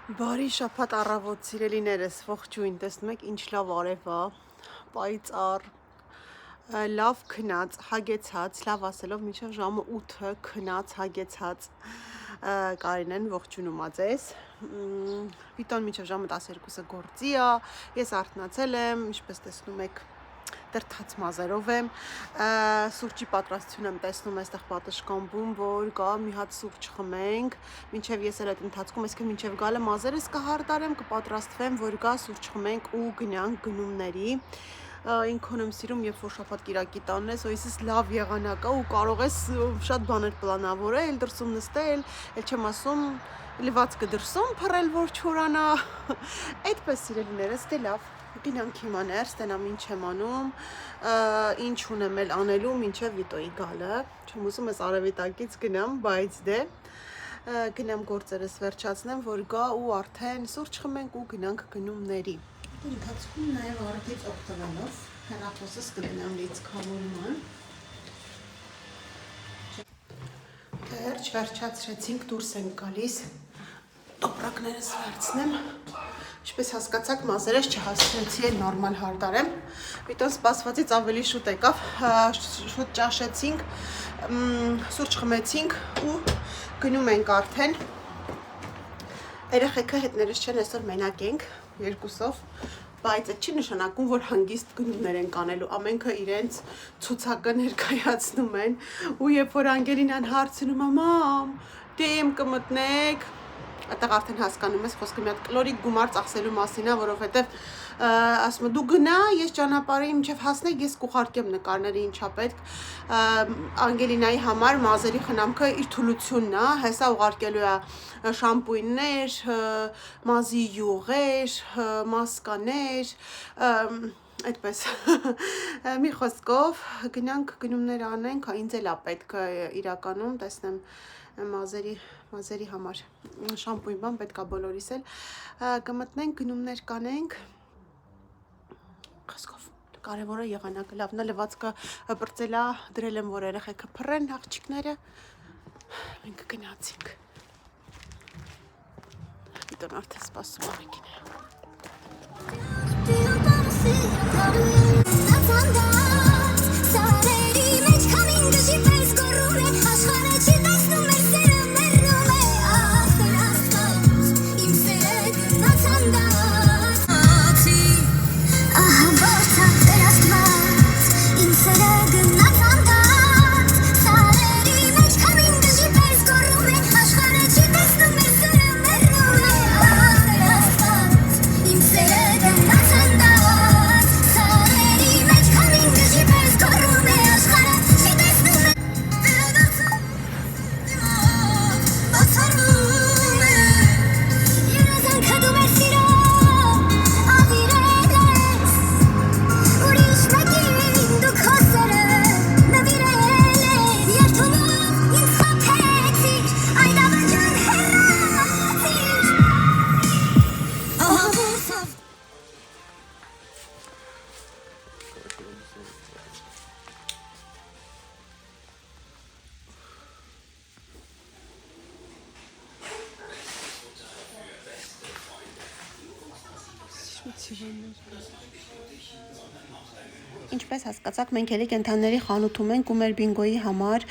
Բարի շաբաթ առավոտ սիրելիներս, ողջույն, տեսնում եք ինչ լավ արև է, պայծառ, լավ քնած, հագեցած, լավ ասելով մինչև ժամը 8-ը քնած, հագեցած Կարինեն ողջունում ա ձեզ։ Վիտոն մինչև ժամը 12-ը գործի է, ես արթնացել եմ, ինչպես տեսնում եք դրթած մազերով եմ, սուրճի պատրաստություն եմ տեսնում այստեղ պատշգամբում, որ գա մի հատ սուրճ խմենք, մինչև ես էլ այդ ընթացքում, այսինքն մինչև գալը մազերս կհարդարեմ, կպատրաստվեմ, որ գա սուրճ խմենք ու գնանք գնումների։ Ինքն եմ սիրում, երբ որ շաբաթ կիրակի տանն ես, այսպես լավ եղանակ է ու կարող ես շատ բաներ պլանավորել, դրսում նստել, էլ չեմ ասում լվացքը դրսում փռել, որ չորանա։ Այդպես սիրելիներս, դե լավ։ Գնանք հիմա ներս, տենամ ինչ եմ անում, ինչ ունեմ էլ անելու մինչև Վիտոյի գալը, չեմ ուզում ես արևիտակից գնամ, բայց դե գնամ գործերս վերջացնեմ, որ գա ու արդեն սուրճ խմենք ու գնանք գնումների։ Ընթացքում նաև արդից օգտվելով հեռախոսս կգնամ լիցքավորման։ Վերջացրեցինք, դուրս ենք գալիս, տոպրակներս վերցնեմ։ Ինչպես հասկացաք, մազերս չհասցրեցի էլ նորմալ հարդարեմ։ Վիտոն սպասվածից ավելի շուտ եկավ, շուտ ճաշեցինք, սուրճ խմեցինք ու գնում ենք արդեն։ Երեխեքը հետներս չեն, այսօր մենակ ենք երկուսով, բայց այդ չի նշանակում, որ հանգիստ գնումներ ենք անելու, ամենքը իրենց ցուցակը ներկայացնում են ու երբ որ Անգելինան հարցնում է, մամ, դեմ կմտնեք, այդտեղ արդեն հասկանում ես, խոսքը մի հատ կլորիկ գումար ծախսելու մասին է, որովհետև ասում եմ դու գնա, ես ճանապարհի մինչև հասնեք, ես կուղարկեմ նկարները ինչա պետք։ Անգելինայի համար մազերի խնամքը իր թուլությունն է, հեսա ուղարկելու է շամպույններ, մազի յուղեր, մասկաներ, այդպես մի խոսքով գնանք գնումներ անենք, ինձ էլ է պետք իրականում, տեսնեմ մազերի համար շամպույն բան պետք է բոլորիս էլ կմտնենք գնումներ կանենք, խոսքով կարևորը եղանակը լավն է, լվացքը բրծելա դրել եմ, որ երեխեքը փռեն աղջիկները, մենք գնացինք, Վիտոն արդեն սպասում է մեքենայում։ Ինչպես հասկացաք, մենք էլի կենթանիների խանութում ենք ու մեր բինգոյի համար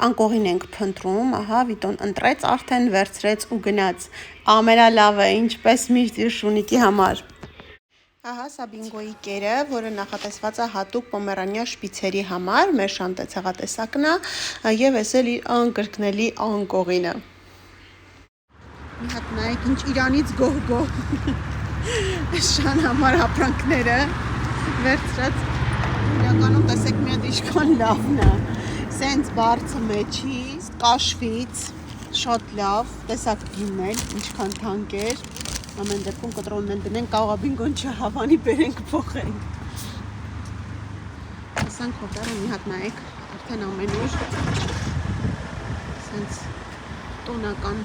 անկողին ենք փնտրում, ահա Վիտոն ընտրեց արդեն, վերցրեց ու գնաց, ամենալավը, ինչպես միշտ իր շունիկի համար։ Ահա սա բինգոյի կերը, որը նախատեսված է հատուկ պոմերանիա շպիցերի համար, մեր շանտե ցեղատեսակն է, եւ էս էլ իր անկրկնելի անկողինը։ Մի հատ նայեք, ինչ Իրանից գոհ-գոհ շան համար ապրանքները վերցրած, իրականում տեսեք մի հատ ինչքան լավն է, սենց բարձը մեջի, կաշվից, շատ լավ, տեսակ դիմել, ինչքան թանկ էր, ամեն դեպքում կտրոնն էլ դնենք, կարող է բինգոն չհավանի բերենք փոխենք։ Ասանք հոտերը մի հատ նայեք, արդեն ամեն ուր, սենց տոնական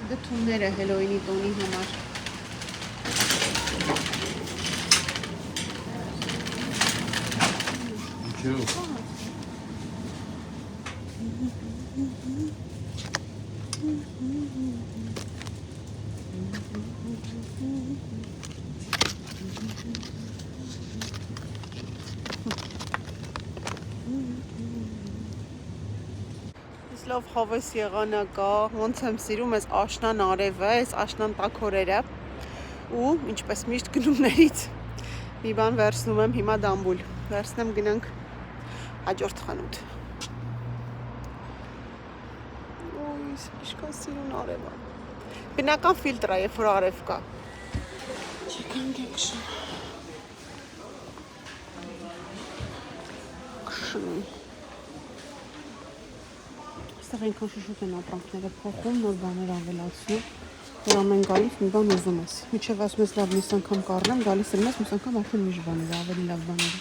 դթումները հելոյինի տոնի համար։ Լավ հավես եղանը կա, ոնց եմ սիրում ես աշնան արևը, այս աշնան տաք օրերը ու ինչպես միշտ գնումներից մի բան վերցնում եմ հիմա դամբուլ, վերցնեմ գնանք հաջորդ խանութ։ Ոյ, ինչքան սիրուն արև է։ Բնական ֆիլտր է, երբ որ արև կա։ Չեկանք է քշնում։ Այստեղ այնքան շուշուտ են ապրանքները փոխում, նոր բաներ ավելացնում, որ ամեն գալիս մի բան ուզում ես։ Միջև ասում ես լավ մյուս անգամ կառնեմ, գալիս եմ ես մյուս անգամ արդեն ուրիշ բաներ, ավելի լավ բաներ։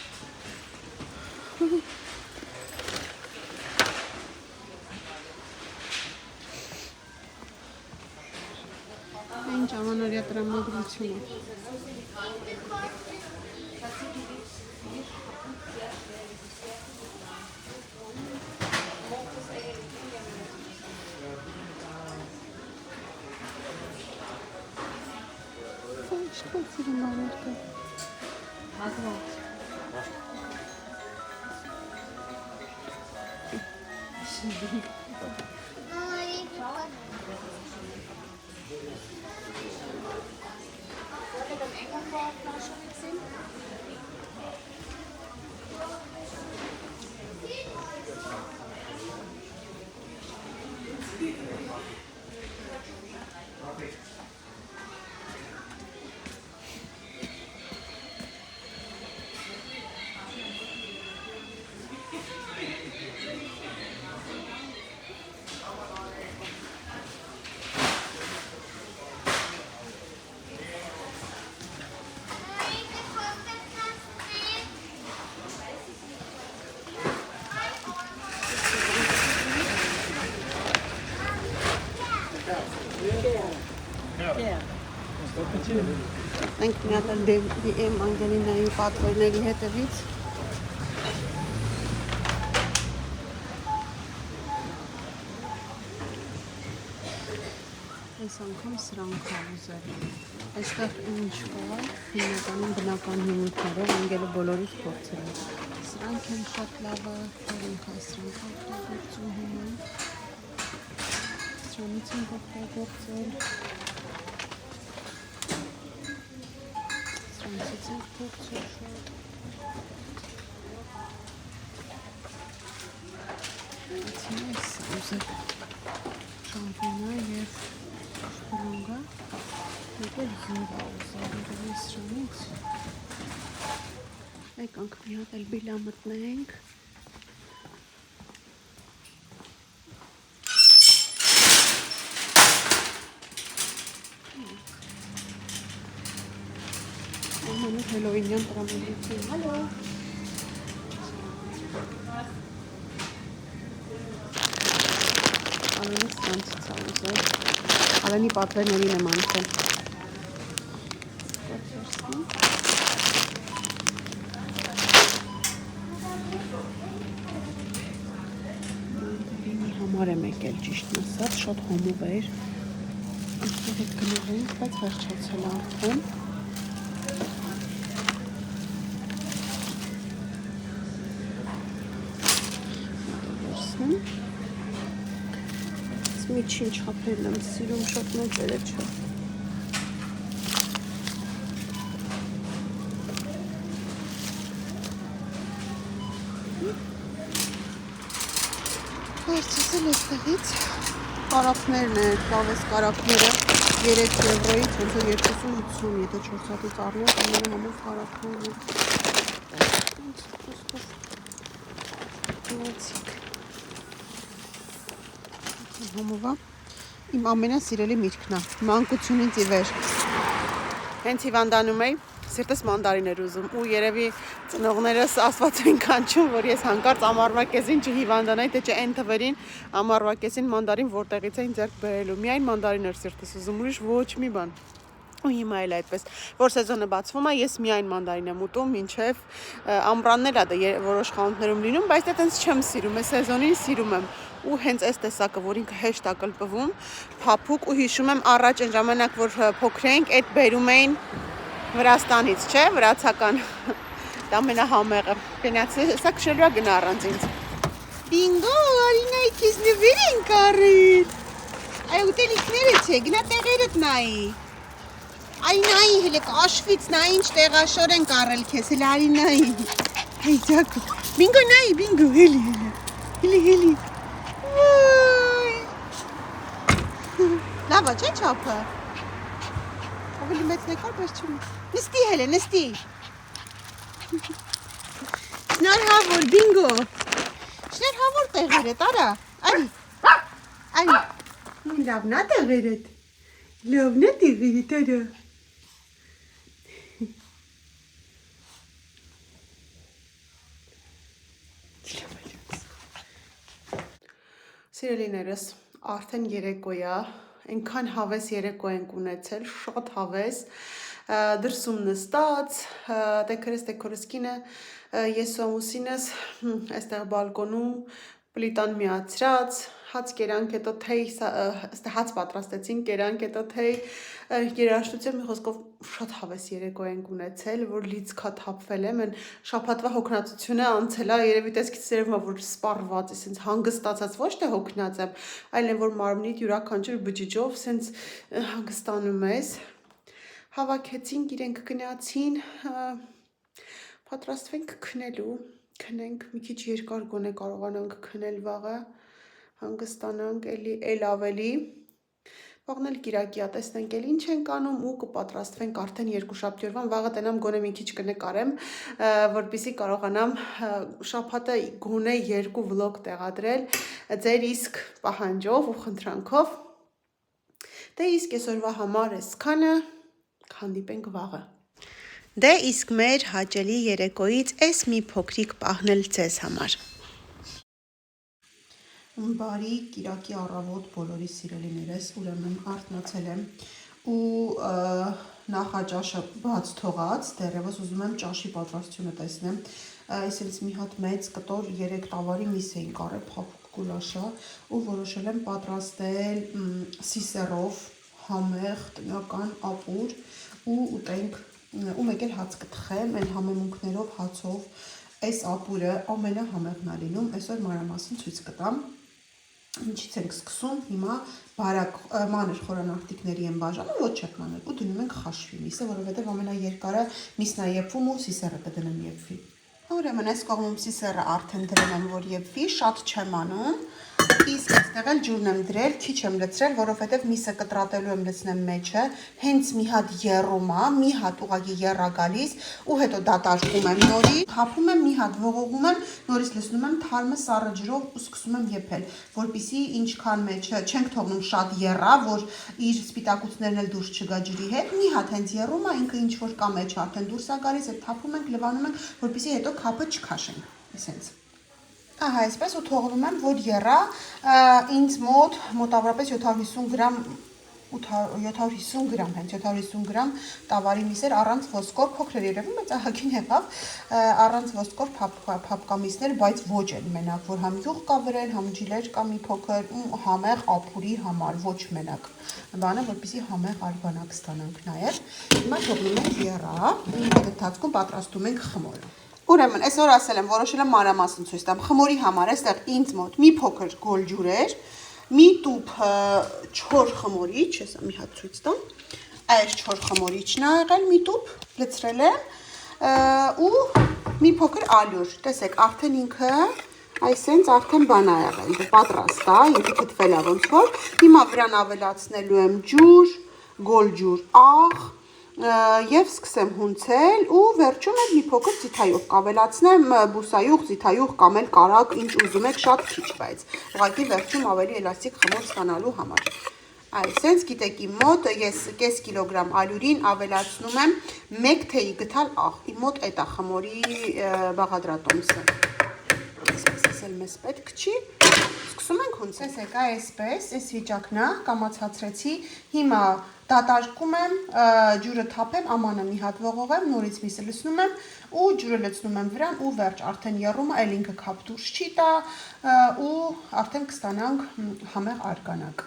Ինչ ամանորյա տրամադրություն է։ Ինչքան սիրուն արև կա։ Մենք մի հատ DM Անգելինայի պատվերների հետևից այս անգամ սրանք ուզել։ Այստեղ ինչ կա, հիմնականում բնական հիմունքներով Անգելը բոլորից փորձել է։ Սրանք են շատ լավը, որոնք սրանք օգտագործում հիմա։ Սրանից են օգտագործել։ Սրանցից ենք փորձել շատ։ Այսինքն այս ուզել շամպինա և շպրունգա, եկել զինվա ուզել, երևի սրանից։ Եկանք մի հատ էլ բիլա մտնենք։ Ամենուր հելովինյան տրամադրություն, հալո։ Ալենի սրանցից է ուզել, Ալենի պատվերներին եմ անցել։ Մանդարինի համար եմ եկել ճիշտն ասած, շատ հոմով էր։ Այստեղ հետ գնով ենք, բայց վերջացել արդեն։ Միջին չափերն եմ սիրում, շատ մեջերը չէ։ Վերցեցել էստեղից կարապներն է, լավես կարապները 3 եվրոյից, ոնց որ 280, եթե 4 հատից առնենք, ամենը համար կարապներն է։ Հոմովա իմ ամենասիրելի միտքն է, մանկությունից ի վեր։ Հենց հիվանդանում էի, սիրտս մանդարին էր ուզում ու երևի ծնողներս ասված են կանչում, որ ես հանկարծ ամառվա կեսին չհիվանդանայի, թե չէ այն թվերին ամառվա կեսին մանդարին որտեղից էին ձեռք բերելու։ Միայն մանդարին էր սիրտս ուզում, ուրիշ ոչ մի բան։ ու հիմա էլ այդպես որ սեզոնը բացվում է ես միայն մանդարին եմ ուտում մինչև ամռանն էլ է որոշ խանութներում լինում բայց դա տենց չեմ սիրում ես սեզոնին սիրում եմ ու հենց այս տեսակը որ ինքը հեշտ է կլպվում փափուկ ու հիշում եմ առաջ այն ժամանակ որ փոքր էինք այդ բերում էին Վրաստանից չէ վրացական դա ամենահամեղը գնացի սա քշելու է գնա առանց ինձ բինգո Արինայի քեզ նվեր են կարել այ ուտելիքները չէ գնա տեղերդ նայի Արինայի հələ կաշվից նա ինչ տեղաշոր են կարել քեզ հələ Արինայի հայ ջակո բինգո նայի բինգո հելի լավ է չէ չափը ավելի մեծ նեկար բայց չունի նստի հələ նստի շնորհավոր բինգո շնորհավոր տեղերդ արա արի լավն է տեղերդ լավն է տեղերդ արա Սիրելիներս, արդեն երեկո է, այնքան հավես երեկո ենք ունեցել, շատ հավես, դրսում նստած, տեքորս կինը, ես ու ամուսինս, այստեղ բալկոնում, պլիտան միացրած, հաց կերանք հետո թեյ, հաց պատրաստեցին, կերանք հետո թեյ, երաժշտություն մի խոսքով շատ հավես երեկո ենք ունեցել, որ լիցքա թափվել եմ, այն շաբաթվա հոգնածությունը անցել է, երևի տեսքից երևում է, որ սպառված է, սենց հանգստացած, ոչ թե հոգնած եմ, այլ են, որ մարմնիդ յուրաքանչյուր բջիջով սենց հանգստանում ես, հավաքեցինք, իրենք գնացին, պատրաստվենք քնելու, քնենք, մի քիչ երկար գոնե կարողանանք քնել վաղը, հանգստանանք էլ ավելի, վաղն էլ կիրակի է, տեսնենք էլ ինչ ենք անում ու կպատրաստվենք արդեն երկուշաբթի օրվան, վաղը տենամ գոնե մի քիչ կնկարեմ, որպեսզի կարողանամ շաբաթը գոնե 2 վլոգ տեղադրել ձեր իսկ պահանջով ու խնդրանքով, դե իսկ այսօրվա համար այսքանը, հանդիպենք վաղը։ Դե իսկ մեր հաճելի երեկոյից այս մի փոքրիկ պահն էլ ձեզ համար։ Բարի կիրակի առավոտ բոլորի սիրելիներս, ուրեմն արթնացել եմ ու նախաճաշը բաց թողած, դեռևս ուզում եմ ճաշի պատրաստությունը տեսնեմ, այսպես մի հատ մեծ կտոր 3 տավարի միս էին կարել փափուկ գուլաշա ու որոշել եմ պատրաստել սիսերով համեղ տնական ապուր ու ուտենք ու մեկ էլ հաց կթխեմ, այն համեմունքներով հացով այս ապուրը ամենահամեղն է լինում, այսօր մանրամասն ցույց կտամ Ինչից ենք սկսում, հիմա բարակ մանր խորանարդիկների են բաժանում, ոչ շատ մանր ու դնում ենք խաշվի միսը, որովհետև ամենաերկարը միսն է եփվում ու սիսերը կդնեմ եփվի։ Ուրեմն այս կողմում սիսերը արդեն դրել եմ, որ եփվի, շատ չեմ անում, իսկ այստեղ էլ ջուրն եմ դրել, քիչ եմ լցրել, որովհետև միսը կտրատելու եմ լցնեմ մեջը, հենց մի հատ եռում է, մի հատ ուղղակի եռա գալիս ու հետո դատարկում եմ նորից, թափում եմ մի հատ ողողում եմ, նորից լցնում եմ թարմը սառը ջրով ու սկսում եմ եփել, որպեսզի ինչքան մեջը չենք թողնում շատ եռա, որ իր սպիտակուցներն էլ դուրս չգա ջրի հետ, մի հատ հենց եռում է, ինքը ինչ որ կա մեջը արդեն դուրս է գալիս, այդ թափում ենք, լվանում ենք, որպեսզի հետո քափը չքաշենք, այսպես Ահա, այսպես ու թողնում եմ, որ եռա, ինձ մոտավորապես 750 գրամ, 750 գրամ, հենց 750 գրամ տավարի միսեր առանց ոսկոր, փոքր երևում, բայց ահագին եղավ, առանց ոսկոր փափկամիսներ, բայց ոչ են մենակ, որ համ յուղ կա վրան, համ ջիլեր կա մի փոքր ու համեղ ապուրի համար, ոչ մենակ, բանը, որպեսզի համեղ արբանակ ստանանք նաև, հիմա թողնում ենք եռա, այդ ընթացքում պատրաստում ենք խմորը։ Ուրեմն, այսօր ասել եմ, որոշել եմ մանրամասն ցույց տամ, խմորի համար այստեղ ինձ մոտ մի փոքր գոլ ջուր էր, մի տուփ չոր խմորիչ, հեսա մի հատ ցույց տամ, այս չոր խմորիչն ա եղել, մի տուփ լցրել եմ ու մի փոքր ալյուր, տեսեք, արդեն ինքը այսենց արդեն բան ա եղել, պատրաստ է, ինքը թթվել ա ոնց որ, հիմա վրան ավելացնելու եմ ջուր, գոլ ջուր, աղ Եվ սկսեմ հունցել ու վերջում եմ մի փոքր ձիթայուղ կավելացնեմ, բուսայուղ, ձիթայուղ կամ էլ կարակ, ինչ ուզում եք, շատ քիչ, բայց ուղղակի վերջում ավելի էլաստիկ խմոր ստանալու համար։ Այսպես, գիտեք իմ մոտ, ես կես կիլոգրամ ալյուրին ավելացնում եմ 1 թեյի գթալ աղ, իմ մոտ էդ է խմորի բաղադրատոմսը։ Այսպես էլ մեզ պետք չի։ Սկսում ենք հունցել։ Տեսեք, այսպես, այս վիճակն է, կամացացրեցի։ Հիմա դատարկում եմ, ջուրը թափեմ, ամանը մի հատ ողողեմ, նորից միսը լցնում եմ ու ջուրը լցնում եմ վրան ու վերջ, արդեն եռումը այլ ինքը քափ դուրս չի տա ու արդեն կստանանք համեղ արգանակ։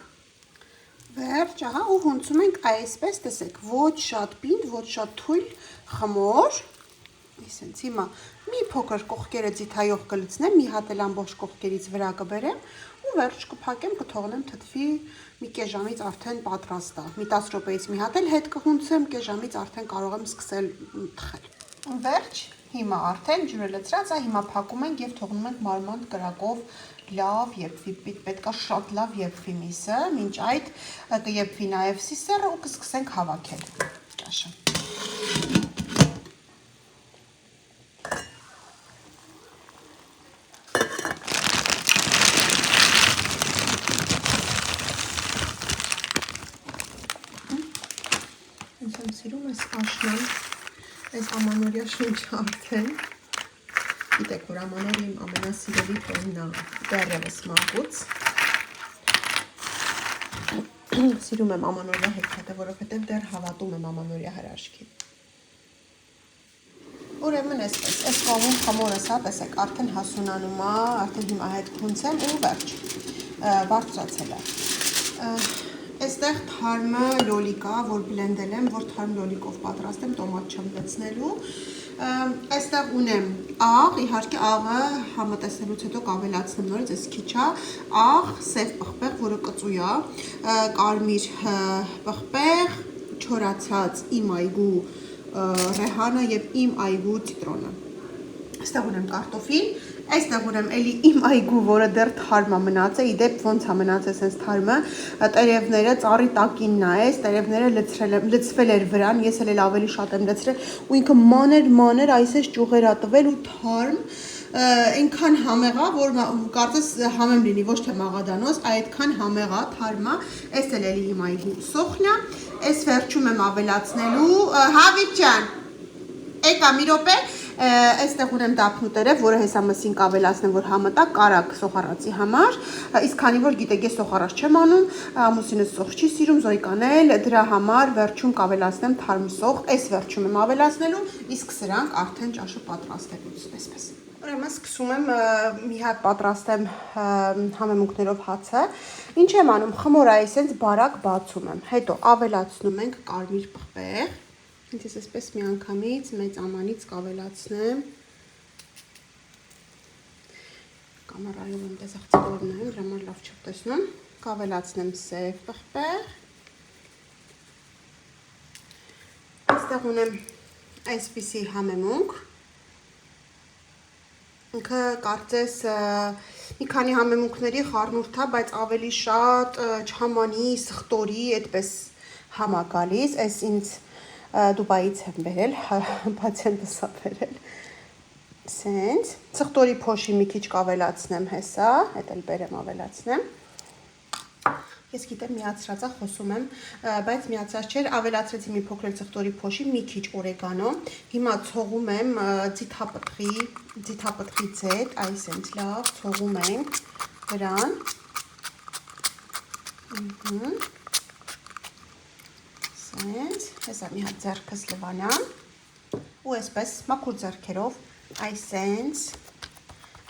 Վերջ, ահա, ու հունցում ենք այսպես, տեսեք, ոչ շատ պինդ, ոչ շատ թույլ խմոր։ Իսենց հիմա մի փոքր կողքերը ձիթայով կլցնեմ, մի հատ էլ ամբողջ կողքերից վրա կբերեմ ու վերջ կփակեմ, կթողնեմ թթվի, մի կես ժամից արդեն պատրաստ է։ Մի 10 րոպեից մի հատ էլ հետ կհունցեմ, կես ժամից արդեն կարող եմ սկսել թխել։ Վերջ, հիմա արդեն ջուրը լցրած է, հիմա փակում ենք եւ թողնում ենք մարմանդ կրակով լավ եփվի, պետք է շատ լավ եփվի միսը, մինչ այդ կեփվի նաեւ սիսեռը ու կսկսենք հավաքել ճաշը։ Ինձ սիրում ես աշնան, այս ամանորյա շունչը արդեն, գիտեք, որ ամանորը իմ ամենասիրելի տոնն է, դեռևս մանկուց, սիրում եմ ամանորյա հեքիաթը, որովհետև դեռ հավատում եմ ամանորյա հրաշքին։ Ուրեմն այսպես, այս կողմում խմորս հա, տեսեք, արդեն հասունանում է, արդեն հիմա հետ կհունցեմ ու վերջ, բարձրացել է։ Այստեղ թարմը լոլիկ է, որ բլենդել եմ, որ թարմ լոլիկով պատրաստեմ, տոմատ չեմ լցնելու։ Այստեղ ունեմ աղ, իհարկե աղը համատեսնելուց հետո կավելացնեմ նորից, այս քիչ է, աղ, սև պղպեղ, որը կծու է, կարմիր պղպեղ, չորացած իմ այգու ռեհանը եւ իմ այգու ցիտրոնը։ Այստեղ ունեմ կարտոֆիլ, այստեղ ունեմ էլի իմ այգու, որը դեռ թարմ է մնացել, իդեպ ոնց է մնացել sense թարմը, տերևները ծառի տակինն է, այս տերևները լցվել էր վրան, ես էլ ավելի շատ եմ լցրել ու ինքը մանր, այսպես ճյուղեր ա տվել ու թարմ, այնքան համեղ է, որ կարծես համեմ լինի, ոչ թե մաղադանոց, այդքան համեղ է, թարմ է, այս էլ էլի իմ այգու սոխն է, այս վերջում եմ ավելացնելու, Հավիթ ջան, եկա մի րոպե, այստեղ ունեմ դափնուտերև, որը հեսա մսին կավելացնեմ, որ համը տա կարակ սոխարացի համար, իսկ քանի որ գիտեք ես սոխարած չեմ անում, ամուսինս սոխ չի սիրում, զոյկանել, դրա համար վերջում կավելացնեմ թարմ սոխ, այս վերջում եմ ավելացնելու, իսկ սրանք արդեն ճաշը պատրաստելուց, այսպես։ Ուրեմն սկսում եմ մի հատ պատրաստեմ համեմունքներով հացը, ինչ եմ անում, խմորը այսպես բարակ բացում եմ, հետո ավելացնում ենք կարմիր պղպեղ, Ես այսպես մի անգամից մեծ ամանից կավելացնեմ, կամարայով եմ տեսախցիկով նայում, դրա համար լավ չեմ տեսնում, կավելացնեմ սև պղպեղ, այստեղ ունեմ այսպիսի համեմունք, ինքը կարծես մի քանի համեմունքների խառնուրդ է, բայց ավելի շատ չհամանի, սխտորի, այդպես համ է գալիս, այս ինձ Դուբայից եմ բերել, պացիենտս է բերել, սենց, սխտորի փոշի մի քիչ կավելացնեմ հեսա, հետ էլ բերեմ ավելացնեմ, ես գիտեմ միացրած է խոսում եմ, բայց միացած չէր, ավելացրեցի մի փոքր սխտորի փոշի, մի քիչ օրեգանո, հիմա ցողում եմ ձիթապտղի ձետ, այս սենց լավ, ցողում ենք վրան, Հեսա մի հատ ձեռքս լվանամ ու այսպես մաքուր ձեռքերով այսենց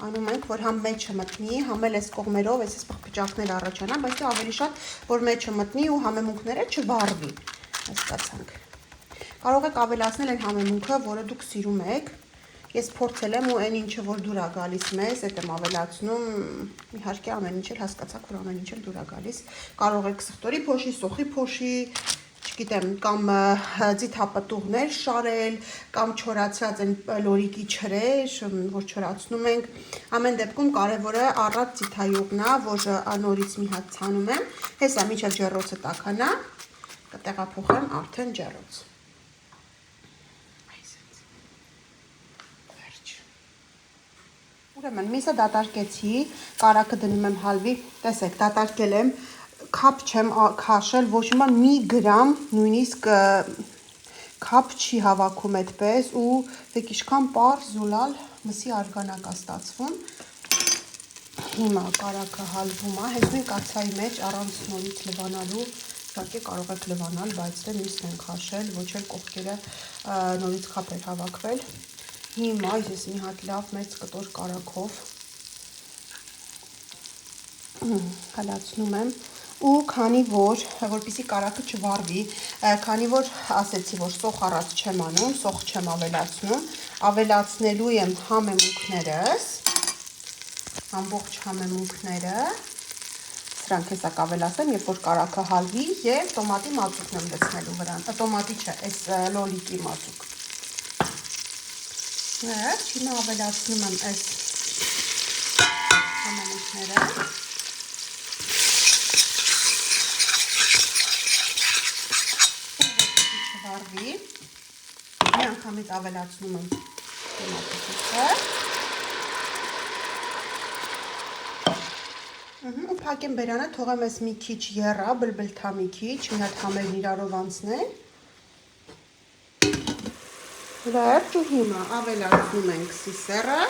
անում ենք, որ համ մեջը մտնի, համ էլ այս կողմերով այսպես պղպիճակներ առաջանան, բայց ավելի շատ, որ մեջը մտնի ու համեմունքները չվառվի, հասկացանք։ Կարող եք ավելացնել այն համեմունքը, որը դուք սիրում եք, ես փորձել եմ ու այն ինչը, որ դուր է գալիս մեզ, այդ եմ ավելացնում, իհարկե ամեն ինչ էլ հասկացաք, որ ամեն ինչ էլ դուր է գալիս, կարող եք սխտորի փոշի, սոխի փոշի, չգիտեմ, կամ ձիթապտուղներ շարել, կամ չորացած են լորիկի չրեր, որ չորացնում ենք, ամեն դեպքում կարևորը առատ ձիթայուղն է, որ նորից մի հատ ցանում եմ, հեսա միջև ջեռոցը տաքանա, կտեղափոխեմ արդեն ջեռոց։ Ուրեմն միսը դատարկեցի, կարակը դնում եմ հալվի, տեսեք, դատարկել եմ, քափ չեմ քաշել, ոչ մի գրամ, նույնիսկ քափ չի հավաքում այդպես ու դեք իշքան պարզ զուլալ մսի արգանակ է ստացվում։ Հիմա կարակը հալվում է, հենց նույն կաթսայի մեջ առանց նորից լվանալու, իհարկե կարող եք լվանալ, բայց դե միսն ենք հաշել, ոչ էլ կողքերը նորից խապեր հավաքվել։ Հիմա ես մի հատ լավ մեծ կտոր կարակով հալացնում եմ ու քանի որ որպեսզի կարակը չվառվի, քանի որ ասեցի, որ սոխ առած չեմ անում, սոխ չեմ ավելացնում, ավելացնելու եմ համեմունքներս, ամբողջ համեմունքները, սրանք հեսակ ավելացեմ, երբ որ կարակը հալվի եւ տոմատի մածուկն եմ լցնելու վրան, տոմատի չէ, այս լոլիկի մածուկ։ Վերջ, հիմա ավելացնում եմ այս համեմունքները։ Վառվի, մի անգամից ավելացնում եմ տոմատը ու փակեմ բերանը, թողեմ ես մի քիչ եռա, բլբլթա մի քիչ, մի հատ համերն իրարով անցնեն։ Վերջ ու հիմա ավելացնում ենք սիսերը,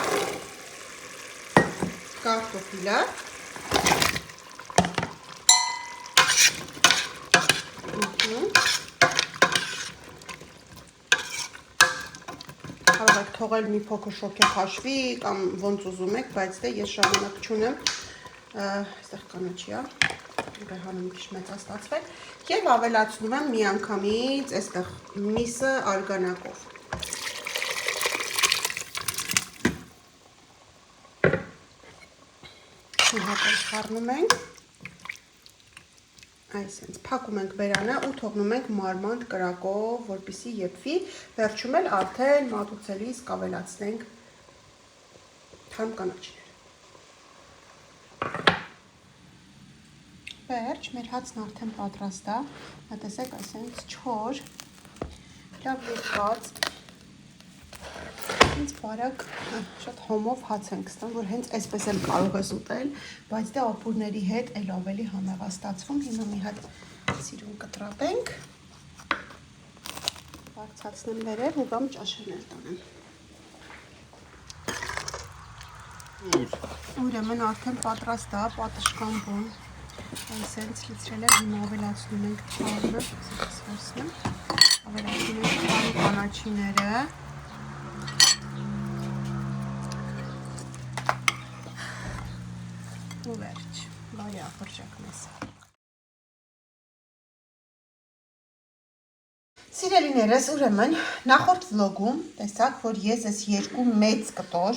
կարտոֆիլը, կարող եք թողել մի փոքր շոկե խաշվի կամ ոնց ուզում եք, բայց դե ես ժամանակ չունեմ, այստեղ կանաչի է, ուրեհանը մի քիչ մեծ է ստացվել, եւ ավելացնում եմ միանգամից այստեղ միսը արգանակով։ Հապել խառնում ենք, այսենց փակում ենք բերանը ու թողնում ենք մարմանդ կրակով, որպեսզի եփվի, վերջում էլ արդեն մատուցելիս կավելացնենք թարմ կանաչիները։ Վերջ, մեր հացն արդեն պատրաստ է, տեսեք, այսենց չոր, լավ եղած, հենց բարակ շատ հոմով հաց ենք ստան, որ հենց այսպես էլ կարող ես ուտել, բայց դե ապուրների հետ էլ ավելի համեղ է ստացվում, հիմա մի հատ սիրուն կտրատենք, բարձացնեմ վերև ու կամ ճաշեն էլ տանեմ։ Ուրեմն արդեն պատրաստ է, պատշկան բուն, այսենց լցրել եմ, հիմա ավելացնում ենք թարմը, ավելացնում ենք թարմ կանաչիները, ու վերջ, բարի ախորժակ մեզ։ Սիրելիներս, ուրեմն, նախորդ վլոգում տեսակ, որ ես ես երկու մեծ կտոր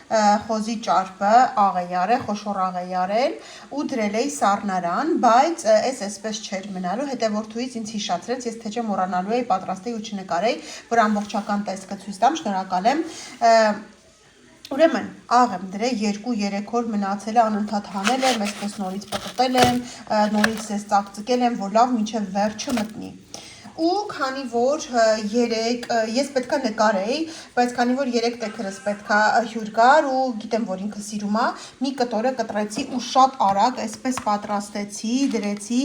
խոզի ճարպը աղեյար է, խոշոր աղեյար էլ ու դրել էի սառնարան, բայց այսպես չէր մնալու, հետևորդուից ինձ հիշացրեց, ես թե չէ մոռանալու էի պատրաստեի ու չնկարեի, որ ամբողջական տեսքը ցույց տամ, շնորհակալ եմ։ Ուրեմն, աղ եմ դրել 2-3 օր մնացել է, անընդհատ հանել եմ, այսպես նորից պտտել եմ, նորից ես ծակծկել եմ, որ լավ մինչև վերջը մտնի։ Ու քանի որ ես պետքա նկարեի, բայց քանի որ 3 տեքրս պետքա հյուր գար ու գիտեմ, որ ինքը սիրում է, մի կտորը կտրեցի ու շատ արագ այսպես պատրաստեցի, դրեցի,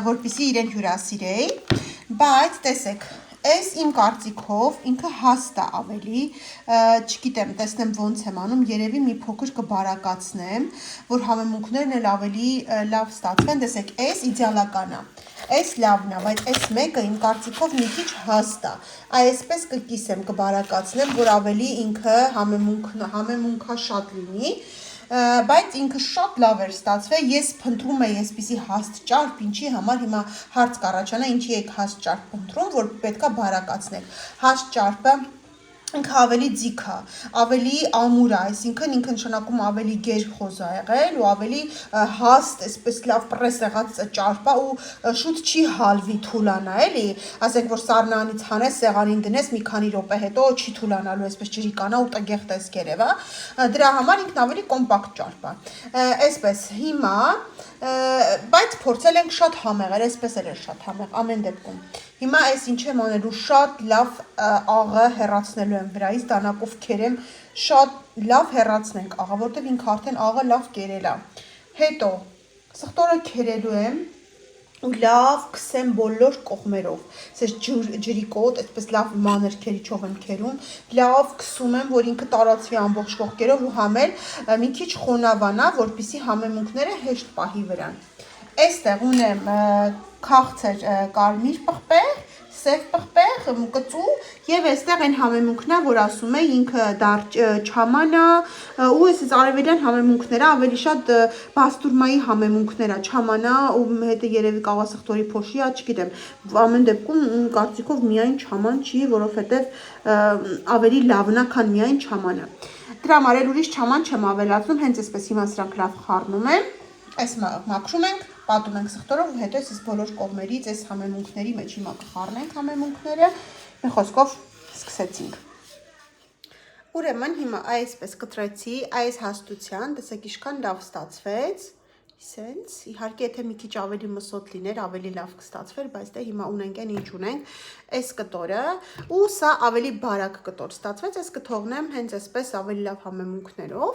որպեսզի իրեն հյուրասիրեի, բայց տեսեք, այս իմ կարծիքով ինքը հաստ է ավելի, չգիտեմ, տեսնեմ ոնց եմ անում, երևի մի փոքր կբարակացնեմ, որ համեմունքներն էլ ավելի լավ ստացվեն, տեսեք, այս իդեալական է, այս լավն է, բայց այս մեկը իմ կարծիքով մի քիչ հաստ է, այսպես կկիսեմ, կբարակացնեմ, որ ավելի ինքը համեմունքա շատ լինի, բայց ինքը շատ լավ էր ստացվել, ես փնտրում էի այսպիսի հաստ ճարպ, ինչի համար հիմա հարց կառաջանա, ինչի եք հաստ ճարպ փնտրում, որ պետքա բարակացնեք, հաստ ճարպը ինքը ավելի ձիգ է, ավելի ամուր է, այսինքն ինքը նշանակում ավելի գեր խոզ է եղել ու ավելի հաստ, այսպես լավ պրես եղած ճարպ է ու շուտ չի հալվի թուլանա, էլի, ասենք որ սառնանից հանես, սեղանին դնես, մի քանի րոպե հետո չի թուլանալու, այսպես ջրիկանա ու տգեղ տեսքերև է, դրա համար ինքն ավելի կոմպակտ ճարպ է, այսպես հիմա, բայց փորձել ենք շատ համեղ էր, այսպես էր շատ համեղ, ամեն դեպքում, հիմա այս ինչ եմ անելու, շատ լավ աղը հեռացնելու եմ վրայից, դանակով կերեմ, շատ լավ հեռացնենք աղը, որտև ինքը արդեն աղը լավ կերել է, հետո սխտորը կերելու եմ, ու լավ քսեմ բոլոր կողմերով, ասես ջրի կոտ, այդպես լավ մանր քերիչով եմ քերում, լավ քսում եմ, որ ինքը տարածվի ամբողջ կողքերով ու համել մի քիչ խոնավանա, որպեսզի համեմունքները հեշտ պահի վրան։ Այստեղ ունեմ քաղցր կարմիր պղպեղ, սև պղպեղ, կծու եւ այստեղ այն համեմունքն է, որ ասում է ինքը դար չամանա ու այսպես արևելյան համեմունքները ավելի շատ բաստուրմայի համեմունքները չամանա ու հետը երևի կաղասխտորի փոշի է, չգիտեմ, ամեն դեպքում կարծիքով միայն չաման չի, որովհետեւ ավելի լավն է, քան միայն չամանը։ Դրա համար էլ ուրիշ չաման չեմ ավելացնում, հենց այսպես հիմա սրանք լավ խառնում եմ, այս մաքրում ենք, պատում ենք սխտորով ու հետո այս բոլոր կողմերից այս համեմունքների մեջ հիմա կխառնենք համեմունքները, մի խոսքով սկսեցինք։ Ուրեմն հիմա այսպես կտրեցի, այս հաստության, տեսեք ինչքան լավ ստացվեց, սենց, իհարկե եթե մի քիչ ավելի մսոտ լիներ, ավելի լավ կստացվեր, բայց դե հիմա ունենք այն ինչ ունենք, այս կտորը ու սա ավելի բարակ կտոր ստացվեց, այս կթողնեմ հենց այսպես ավելի լավ համեմունքներով։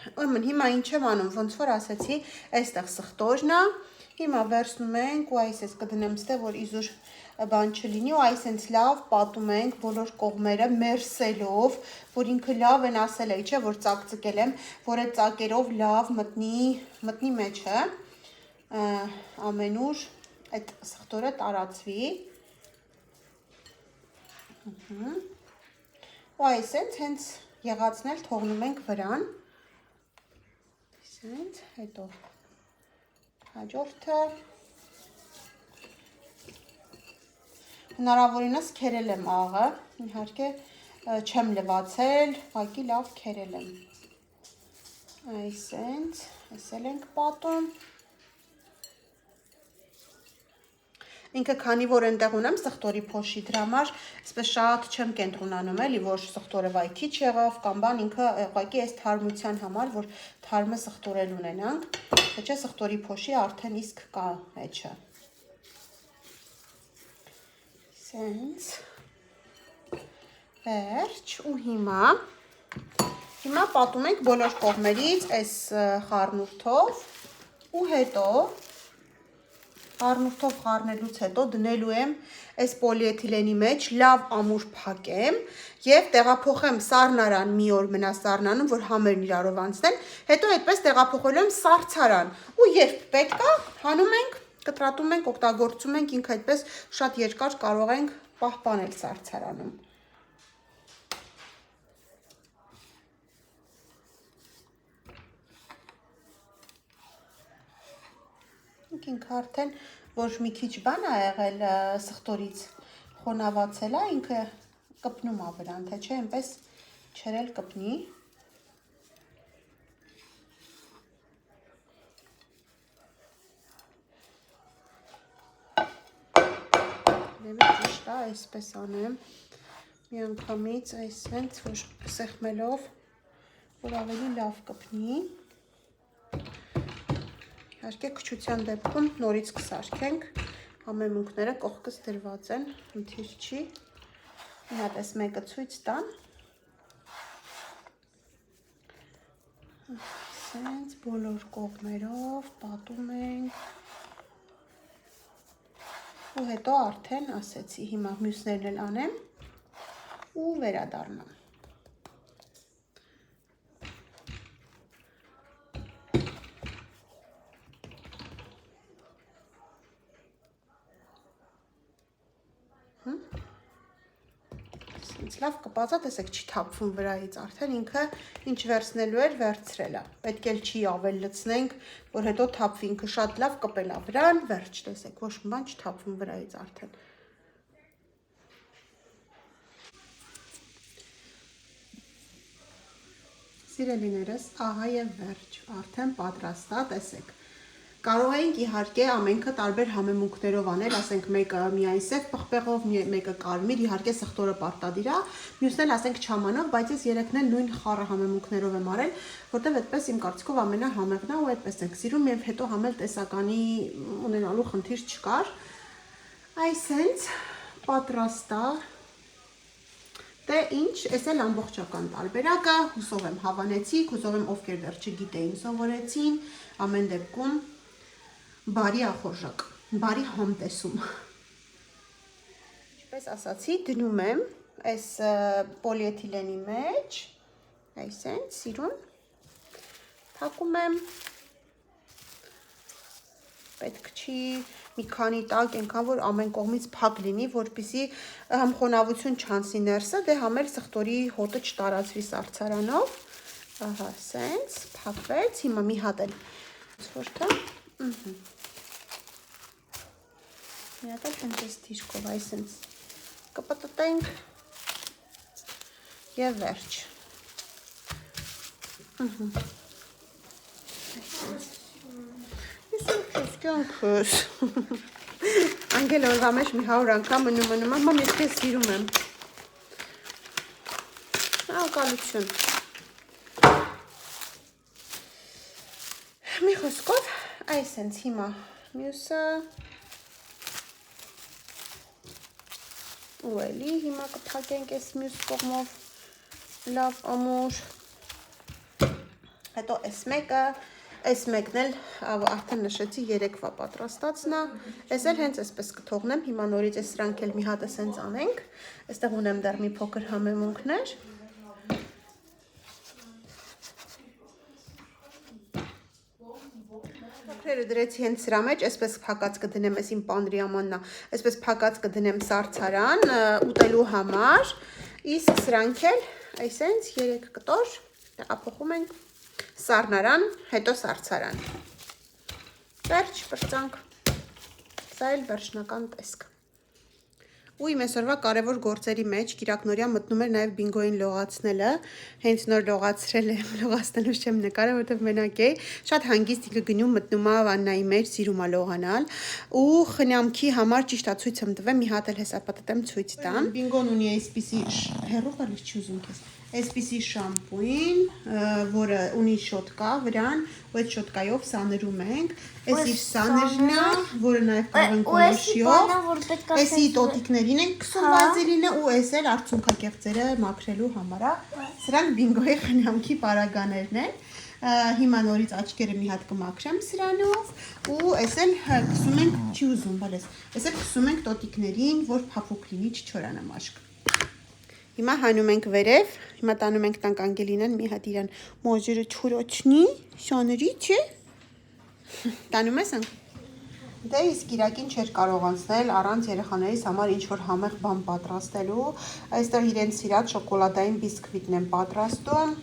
Ուրեմն հիմա ինչ եմ անում, ոնց որ ասեցի, այստեղ սխտորն է, հիմա վերցնում ենք ու այս կդնեմ ստե, որ իզուր բան չլինի ու այս հենց լավ պատում ենք բոլոր կողմերը մերսելով, որ ինքը լավ են ասել է, չէ, որ ծակծկել եմ, որ այդ ծակերով լավ մտնի մեջը, ամենուր այդ սխտորը տարածվի, ու այս հենց եղածնել թողնում ենք վրան, հետո հաջորդը հնարավորինս քերել եմ աղը, իհարկե չեմ լվացել, ուղղակի լավ քերել եմ։ Այսենց, այսել ենք պատում։ Ինքը քանի որ այնտեղ ունեմ սխտորի փոշի, դրա համար այսպես շատ չեմ կենտրոնանում էլի, որ սխտորը վայ քիչ եղավ կամ բան, ինքը ուղղակի այս թարմության համար, որ թարմը սխտորել ունենանք, թե չէ սխտորի փոշի արդեն իսկ կա մեջը։ Սենց վերջ ու հիմա պատում ենք բոլոր կողմերից այս խառնուրդով ու հետո խառնուրդով խառնելուց հետո դնելու եմ այս պոլիէթիլենի մեջ, լավ ամուր փակեմ եւ տեղափոխեմ սառնարան, մի օր մնա սառնանում, որ համերն իրարով անցնեն, հետո այդպես տեղափոխելու եմ սառցարան ու երբ պետք է, հանում ենք, կտրատում ենք, օգտագործում ենք, ինքը այդպես շատ երկար կարող ենք պահպանել սառցարանում։ Ինքը արդեն որ մի քիչ բան է եղել սխտորից խոնավացել է, ինքը կպնում է վրան, թե չէ այնպես չերել կպնի։ Դեպի ճիշտ է, այսպես անեմ, մի անգամից այսպես, որ սեղմելով, որ ավելի լավ կպնի։ Իհարկե քչության դեպքում նորից կսարքենք, համեմունքները կողքից դրված են, խնդիր չի, մի հատ այս մեկը ցույց տամ, սենց բոլոր կողմերով պատում ենք ու հետո արդեն ասեցի, հիմա մյուսներն էլ անեմ ու վերադառնամ։ Լավ կպածա, տեսեք չի թափվում վրայից, արդեն ինքը ինչ վերցնելու էր վերցրել է, պետք էլ չի ավել լցնենք, որ հետո թափվի, ինքը շատ լավ կպել է վրան, վերջ, տեսեք, ոչ մի բան չթափվում վրայից արդեն։ Սիրելիներս, ահա եւ վերջ, արդեն պատրաստ է, տեսեք։ Կարող ենք իհարկե ամենքը տարբեր համեմունքներով անել, ասենք մեկը միայն սև պղպեղով, մեկը կարմիր, իհարկե սխտորը պարտադիր է, մյուսն էլ ասենք չամանով, բայց ես երեքն էլ նույն խառը համեմունքներով եմ արել, որտեղ այդպես իմ կարծիքով ամենահամեղն է ու այդպես ենք սիրում եւ հետո համել տեսականի ունենալու խնդիր չկար։ Այսենց պատրաստ է։ Դե ինչ, այս էլ ամբողջական տարբերակը, հուսով եմ հավանեցիք, հուսով եմ ովքեր դեռ չգիտեին սովորեցին, ամեն դեպքում բարի ախորժակ, բարի համտեսում։ Ինչպես ասացի, դնում եմ այս պոլիէթիլենի մեջ, այսեն, սիրուն, թակում եմ, պետք չի մի քանի տակ, այնքան որ ամեն կողմից փակ լինի, որպեսզի համ խոնավություն չանցի ներսը, դե համ էլ սխտորի հոտը չտարածվի սառցարանով, ահա, սենց, փակվեց, հիմա մի հատ էլ ցորթը, մի հատ էլ հենց այս դիրքով, այսենց կպտտենք և վերջ, այսենց, կյանքս, անգել օրվա մեջ մի 100 անգամ մնում, մամ ես քեզ սիրում եմ, ակալություն, մի խոսքով, այսենց հիմա մյուսը, ու էլի հիմա կթակենք այս մյուս կողմով լավ ամուր, հետո այս մեկն էլ արդեն նշեցի 3-վա պատրաստածն է, այս էլ հենց այսպես կթողնեմ, հիմա նորից այս սրանք էլ մի հատը սենց անենք, այստեղ ունեմ դեռ մի փոքր համեմունքներ, փոքրերը դրեցի հենց սրա մեջ, այսպես փակած կդնեմ, այս իմ պանդրիամանն է, այսպես փակած կդնեմ սառցարան, ուտելու համար, իսկ սրանք էլ, այսենց 3 կտոր, տեղափոխում ենք սառնարան, հետո սառցարան, վերջ, պրծանք, սա էլ վերջնական տեսք։ Ու իմ այսօրվա կարևոր գործերի մեջ կիրակնորյա մտնում էր նաև բինգոյին լողացնելը, հենց նոր լողացրել եմ, լողացնելուց չեմ նկարը, որտեղ մենակ էի, շատ հանգիստ ինքը գնում մտնում է վաննայի մեջ, սիրում է լողանալ, ու խնամքի համար ճիշտ է ցույց եմ տվել, մի հատ էլ հեսա պատտեմ ցույց տամ։ Բինգոն ունի այսպիսի հեռու գալիս չի ուզում քեզ։ Այսպիսի շամպույն, որը ունի շոտկա վրան, ու այդ շոտկայով սաներում ենք, այս իր սաներն է, որը նաև կարող ենք կոլոշիով, այսի տոտիկներին ենք կսում վազելինը, ու այս էլ արցունքակեղծերը մաքրելու համար է, սրանք բինգոյի խնամքի պարագաներն են, հիմա նորից աչքերը մի հատ կմաքրեմ սրանով, ու այս էլ կսում ենք, չի ուզում, բալես, այս էլ կսում ենք տոտիկներին, որ փափուկ լինի, չչորանա մաշկ։ Հիմա հանում ենք վերև, հիմա տանում ենք տանք Անգելինան, մի հատ իրան մոզերը չորոչնի, շաների, չէ, տանում ես անք, դե իսկ իրակին չէր կարող անցնել առանց երեխաներիս համար ինչ-որ համեղ բան պատրաստելու, այստեղ իրենց սիրած շոկոլադային բիսկվիտն եմ պատրաստում,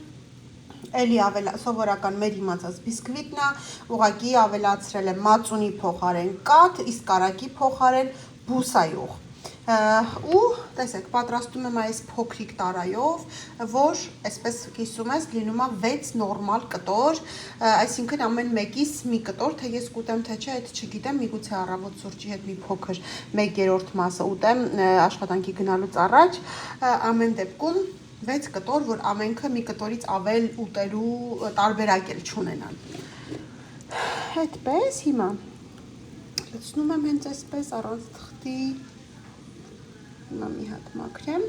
էլի սովորական մեր իմացած բիսկվիտն է, ուղղակի ավելացրել եմ մածունի փոխարեն կաթ, իսկ կարագի փոխարեն բուսայուղ։ Ու տեսեք, պատրաստում եմ այս փոքրիկ տարայով, որ այսպես կիսում ես, լինում է 6 նորմալ կտոր, այսինքն ամեն մեկից մի կտոր, թե ես կուտեմ, թե չէ, այդ չգիտեմ, միգուցե առավոտ սուրճի հետ մի փոքր 1/3 մասը ուտեմ աշխատանքի գնալուց առաջ, ամեն դեպքում 6 կտոր, որ ամենքը մի կտորից ավել ուտելու տարբերակ էլ չունենան։ Այդպես հիմա լցնում եմ հենց այսպես առանց թղթի, հիմա մի հատ մաքրեմ,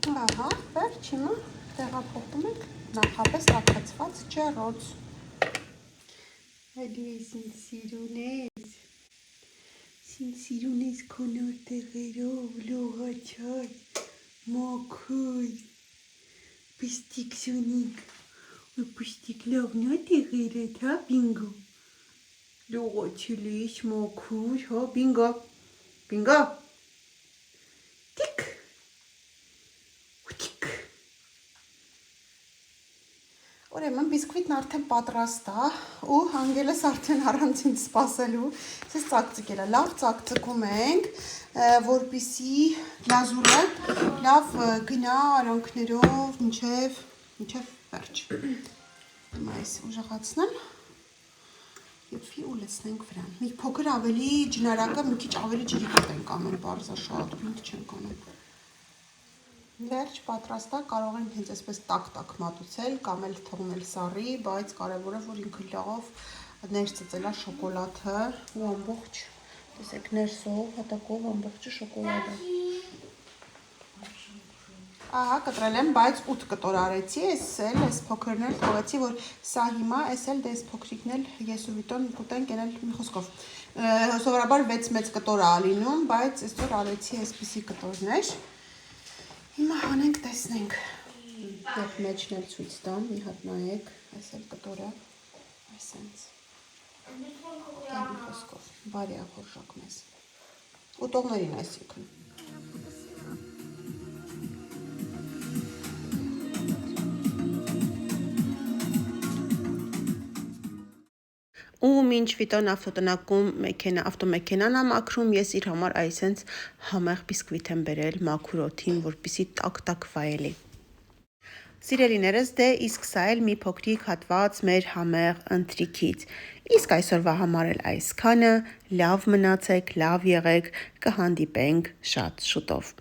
ահա, վերջ հիմա տեղափոխում ենք նախապես տաքացված ջեռոց, էլի ես ինձ սիրուն ես քո նոր տեղերով, լողացած, մաքուր, պստիկ սունիկ, ու պստիկ լավն է տեղերդ, հա, բինգո, լողացել ես, մաքուր, հա, բինգո, բինգո, տիկ, ուտիկ, ուրեմն բիսկվիտն արդեն պատրաստ է, ու Անգելս արդեն առանց ինձ սպասելու, ես ծակծկել է, լավ ծակծկում ենք, որպեսզի լազուրը լավ գնա արանքներով մինչև վերջ, հիմա այս ուժեղացնեմ, եփվի ու լցնենք վրան, մի փոքր ավելի ջնարակը, մի քիչ ավելի ջրի հետ ենք անում, պարզա շատ, մենք չենք անում, վերջ պատրաստ է, կարող ենք հենց այսպես տակ-տակ մատուցել, կամ էլ թողնել սառի, բայց կարևորը, որ ինքը լավ ներծծել է շոկոլադը ու ամբողջ, տեսեք ներսով, հատակով ամբողջը շոկոլադը։ Ահա կտրել եմ, բայց 8 կտոր արեցի, այս փոքրն էլ թողեցի, որ սա հիմա, այս էլ դες փոքրիկն էլ ես ու Վիտոն կուտենք, են էլ մի խոսքով։ Սովորաբար 6 մեծ կտոր է լինում, բայց այսօր արեցի այսպիսի կտորներ։ Հիմա հանենք, տեսնենք։ Դեպ մեջն էլ ցույց տամ, մի հատ նայեք, այս էլ կտորը, այսենց։ Մի խոսքով, բարի ախորժակ մեզ։ Ուտողներին այսինքն։ Ու մինչ Վիտոն ավտոտնակում ավտոմեքենան է մաքրում, ես իր համար այսենց համեղ բիսկվիթ եմ բերել մաքուր օդին, որպեսզի տաք վայելի։ Սիրելիներս, դե իսկ սա էլ մի փոքրիկ հատված մեր համեղ ընթրիքից։ Իսկ այսօրվա համար էլ այսքանը, լավ մնացեք, լավ եղեք, կհանդիպենք շատ շուտով։